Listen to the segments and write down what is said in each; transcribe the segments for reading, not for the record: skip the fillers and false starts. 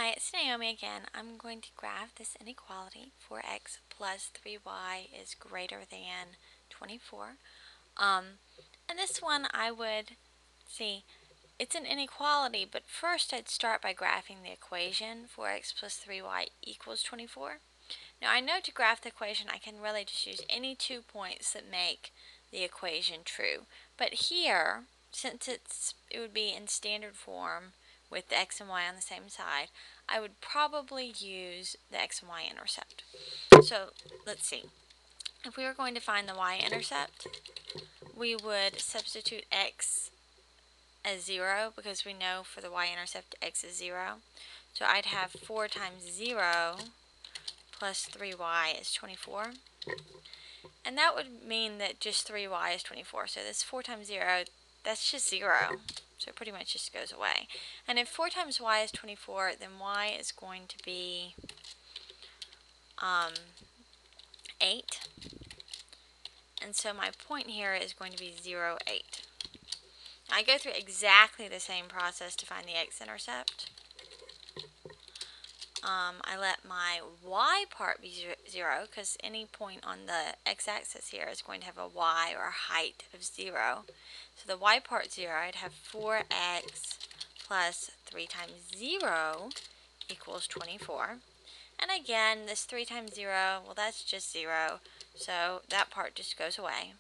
Hi, it's Naomi again. I'm going to graph this inequality. 4x plus 3y is greater than 24. And this one I would see, it's an inequality, but first I'd start by graphing the equation. 4x plus 3y equals 24. Now I know to graph the equation I can really just use any 2 points that make the equation true. But here, since it would be in standard form with the x and y on the same side, I would probably use the x and y intercept. So let's see. If we were going to find the y-intercept, we would substitute x as 0 because we know for the y-intercept x is 0. So I'd have 4 times 0 plus 3y is 24. And that would mean that just 3y is 24. So this 4 times 0, that's just 0. So it pretty much just goes away. And if 4 times y is 24, then y is going to be 8. And so my point here is going to be 0, 8. I go through exactly the same process to find the x-intercept. I let my y part be 0 because any point on the x-axis here is going to have a y or a height of 0. So the y part 0, I'd have 4x plus 3 times 0 equals 24. And again, this 3 times 0, well that's just 0, so that part just goes away.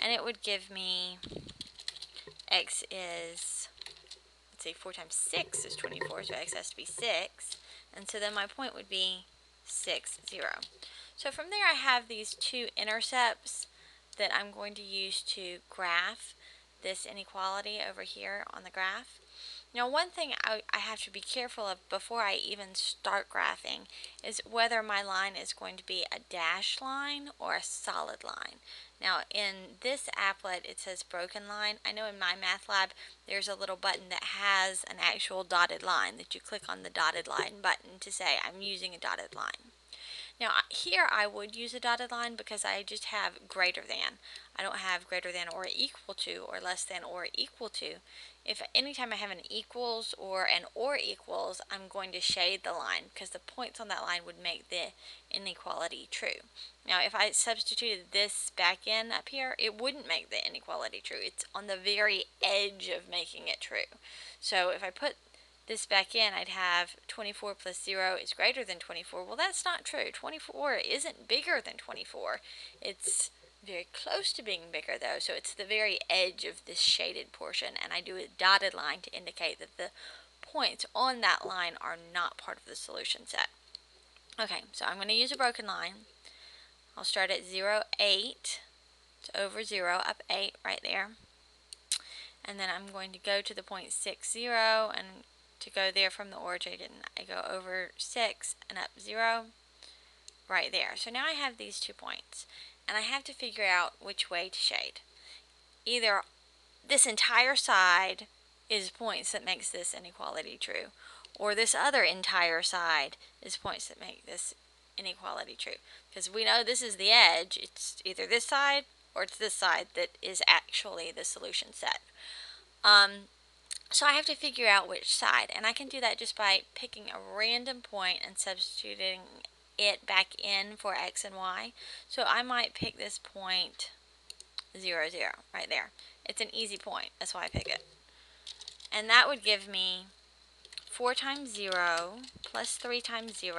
And it would give me x is, let's see, 4 times 6 is 24, so x has to be 6. And so then my point would be 6, 0. So from there I have these two intercepts that I'm going to use to graph this inequality over here on the graph. Now one thing I have to be careful of before I even start graphing is whether my line is going to be a dashed line or a solid line. Now in this applet it says broken line. I know in my math lab there's a little button that has an actual dotted line that you click on the dotted line button to say I'm using a dotted line. Now here I would use a dotted line because I just have greater than. I don't have greater than or equal to or less than or equal to. If anytime I have an equals or an or equals, I'm going to shade the line because the points on that line would make the inequality true. Now if I substituted this back in up here, it wouldn't make the inequality true. It's on the very edge of making it true. So if I put this back in, I'd have 24 plus 0 is greater than 24. Well, that's not true. 24 isn't bigger than 24. It's very close to being bigger, though, so it's the very edge of this shaded portion, and I do a dotted line to indicate that the points on that line are not part of the solution set. Okay, so I'm going to use a broken line. I'll start at 0, 8. It's over 0, up 8 right there. And then I'm going to go to the point 6, 0, and to go there from the origin, I go over 6 and up 0 right there. So now I have these 2 points, and I have to figure out which way to shade. Either this entire side is points that makes this inequality true, or this other entire side is points that make this inequality true. Because we know this is the edge, it's either this side or it's this side that is actually the solution set. So I have to figure out which side, and I can do that just by picking a random point and substituting it back in for x and y. So I might pick this point 0, 0 right there. It's an easy point, that's why I pick it. And that would give me 4 times 0 plus 3 times 0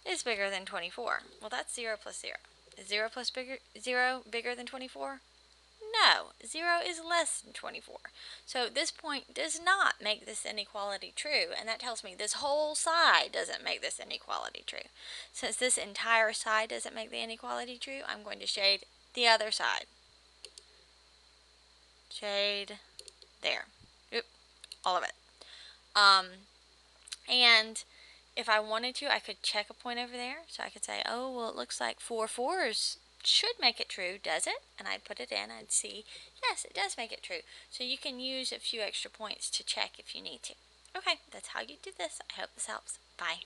is bigger than 24. Well, that's 0 plus 0. Is 0 plus 0 bigger than 24? No, 0 is less than 24. So this point does not make this inequality true, and that tells me this whole side doesn't make this inequality true. Since this entire side doesn't make the inequality true, I'm going to shade the other side. Shade there. Oop, all of it. And if I wanted to, I could check a point over there. So I could say, oh, well, it looks like 4 4s should make it true, does it? And I'd put it in, I'd see, yes, it does make it true. So you can use a few extra points to check if you need to. Okay, that's how you do this. I hope this helps. Bye.